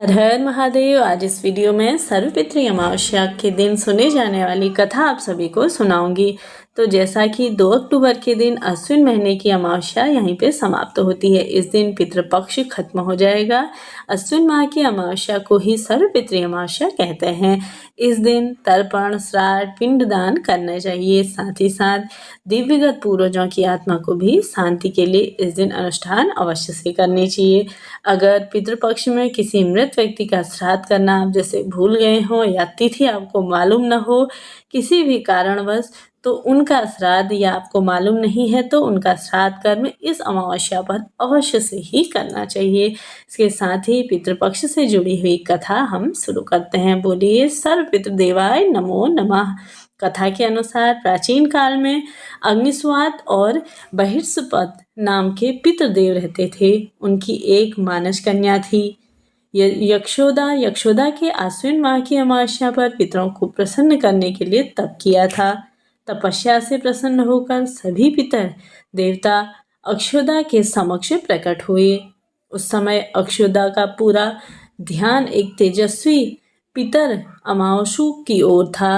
हर हर महादेव। आज इस वीडियो में सर्वपितृ अमावस्या के दिन सुने जाने वाली कथा आप सभी को सुनाऊंगी। तो जैसा कि 2 अक्टूबर के दिन अश्विन महीने की अमावस्या यहीं पे समाप्त होती है। इस दिन पितृपक्ष खत्म हो जाएगा। अश्विन माह की अमावस्या को ही सर्वपितृ अमावस्या कहते हैं। इस दिन तर्पण, श्राद्ध, पिंडदान करना चाहिए। साथ ही साथ दिव्यगत पूर्वजों की आत्मा को भी शांति के लिए इस दिन अनुष्ठान अवश्य से करने चाहिए। अगर पितृपक्ष में किसी मृत व्यक्ति का श्राद्ध करना आप जैसे भूल गए हो या तिथि आपको मालूम न हो किसी भी कारणवश, तो उनका श्राद्ध या आपको मालूम नहीं है तो उनका श्राद्ध कर्म इस अमावस्या पर अवश्य से ही करना चाहिए। इसके साथ ही पितृपक्ष से जुड़ी हुई कथा हम शुरू करते हैं। बोलिए सर्व पितृदेवाय नमो नमः। कथा के अनुसार प्राचीन काल में अग्निस्वात और बहिर्षपत नाम के पितृदेव रहते थे। उनकी एक मानस कन्या थी यक्षोदा के आश्विन माह की अमावस्या पर पितरों को प्रसन्न करने के लिए तप किया था। तपस्या से प्रसन्न होकर सभी पितर देवता अक्षोदा के समक्ष प्रकट हुए। उस समय अक्षोदा का पूरा ध्यान एक तेजस्वी पितर अमावसु की ओर था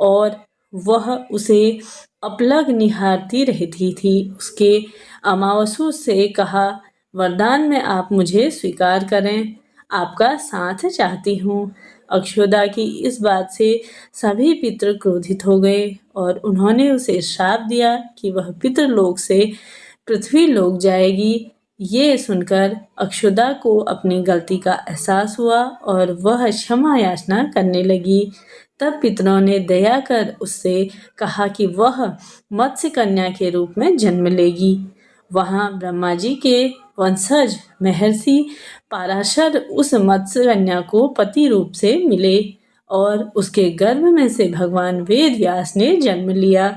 और वह उसे अपलग निहारती रहती थी। उसके अमावसु से कहा, वरदान में आप मुझे स्वीकार करें, आपका साथ चाहती हूँ। अक्षोदा की इस बात से सभी पितृ क्रोधित हो गए और उन्होंने उसे श्राप दिया कि वह पितृलोक से पृथ्वी लोक जाएगी। ये सुनकर अक्षोदा को अपनी गलती का एहसास हुआ और वह क्षमा याचना करने लगी। तब पितरों ने दया कर उससे कहा कि वह मत्स्य कन्या के रूप में जन्म लेगी। वहाँ ब्रह्मा जी के वंशज महर्षि पराशर उस मत्स्य कन्या को पति रूप से मिले और उसके गर्भ में से भगवान वेद व्यास ने जन्म लिया।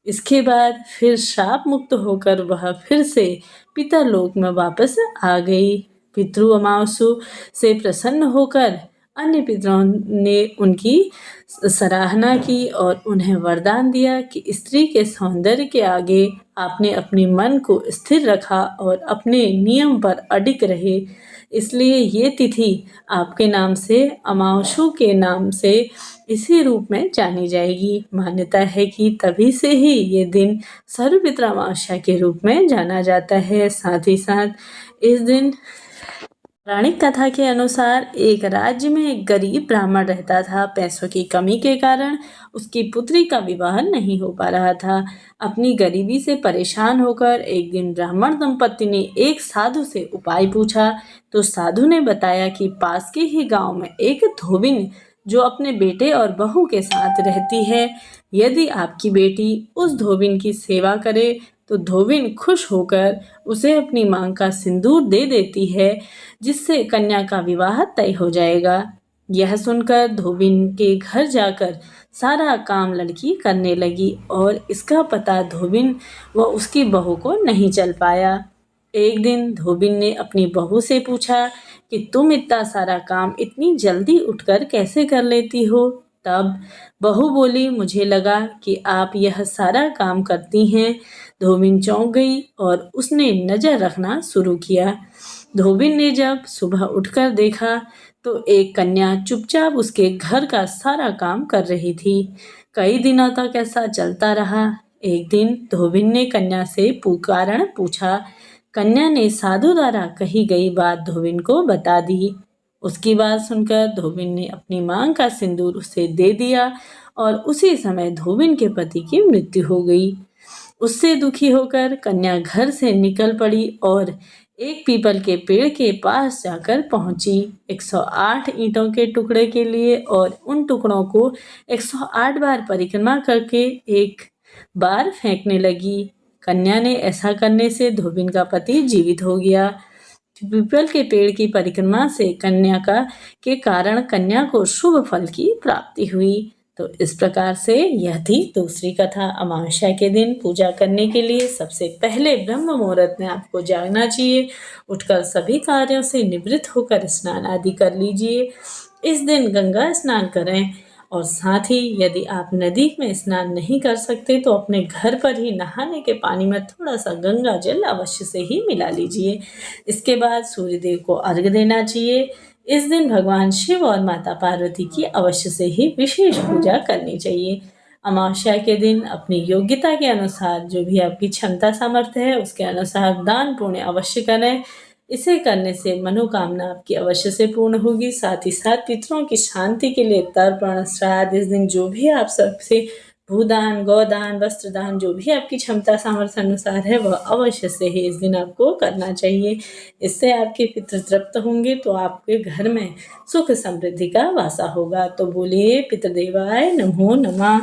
इसके बाद फिर शाप मुक्त होकर वह फिर से पितरलोक में वापस आ गई। पितृ अमावसु से प्रसन्न होकर अन्य पितरों ने उनकी सराहना की और उन्हें वरदान दिया कि स्त्री के सौंदर्य के आगे आपने अपने मन को स्थिर रखा और अपने नियम पर अडिग रहे, इसलिए ये तिथि आपके नाम से अमावसु के नाम से इसी रूप में जानी जाएगी। मान्यता है कि तभी से ही ये दिन सर्वपितृ अमावस्या के रूप में जाना जाता है। साथ ही साथ इस दिन पौराणिक कथा के अनुसार एक राज्य में एक गरीब ब्राह्मण रहता था। पैसों की कमी के कारण उसकी पुत्री का विवाह नहीं हो पा रहा था। अपनी गरीबी से परेशान होकर एक दिन ब्राह्मण दंपति ने एक साधु से उपाय पूछा तो साधु ने बताया कि पास के ही गांव में एक धोबिन जो अपने बेटे और बहू के साथ रहती है, यदि आपकी बेटी उस धोबिन की सेवा करे तो धोबिन खुश होकर उसे अपनी मांग का सिंदूर दे देती है, जिससे कन्या का विवाह तय हो जाएगा। यह सुनकर धोबिन के घर जाकर सारा काम लड़की करने लगी और इसका पता धोबिन व उसकी बहू को नहीं चल पाया। एक दिन धोबिन ने अपनी बहू से पूछा कि तुम इतना सारा काम इतनी जल्दी उठकर कैसे कर लेती हो? तब बहू बोली, मुझे लगा कि आप यह सारा काम करती हैं। धोबिन चौंक गई और उसने नज़र रखना शुरू किया। धोबिन ने जब सुबह उठकर देखा तो एक कन्या चुपचाप उसके घर का सारा काम कर रही थी। कई दिनों तक ऐसा चलता रहा। एक दिन धोबिन ने कन्या से कारण पूछा। कन्या ने साधु द्वारा कही गई बात धोबिन को बता दी। उसकी बात सुनकर धोबिन ने अपनी मांग का सिंदूर उसे दे दिया और उसी समय धोबिन के पति की मृत्यु हो गई। उससे दुखी होकर कन्या घर से निकल पड़ी और एक पीपल के पेड़ के पास जाकर पहुंची 108 ईंटों के टुकड़े के लिए और उन टुकड़ों को 108 बार परिक्रमा करके एक बार फेंकने लगी। कन्या ने ऐसा करने से धोबिन का पति जीवित हो गया। पीपल के पेड़ की परिक्रमा से के कारण कन्या को शुभ फल की प्राप्ति हुई। तो इस प्रकार से यह थी दूसरी कथा। अमावस्या के दिन पूजा करने के लिए सबसे पहले ब्रह्म मुहूर्त में आपको जागना चाहिए। उठकर सभी कार्यों से निवृत्त होकर स्नान आदि कर लीजिए। इस दिन गंगा स्नान करें और साथ ही यदि आप नदी में स्नान नहीं कर सकते तो अपने घर पर ही नहाने के पानी में थोड़ा सा गंगा जल अवश्य से ही मिला लीजिए। इसके बाद सूर्यदेव को अर्घ्य देना चाहिए। इस दिन भगवान शिव और माता पार्वती की अवश्य से ही विशेष पूजा करनी चाहिए। अमावस्या के दिन अपनी योग्यता के अनुसार, जो भी आपकी क्षमता सामर्थ्य है उसके अनुसार दान पुण्य अवश्य करें। इसे करने से मनोकामना आपकी अवश्य से पूर्ण होगी। साथ ही साथ पितरों की शांति के लिए तर्पण, श्राद्ध, इस दिन जो भी आप सबसे भूदान, गोदान, वस्त्रदान, जो भी आपकी क्षमता सामर्थ्य अनुसार है वह अवश्य से ही इस दिन आपको करना चाहिए। इससे आपके पितृ तृप्त होंगे तो आपके घर में सुख समृद्धि का वासा होगा। तो बोलिए पितृदेवाय नमो नमः।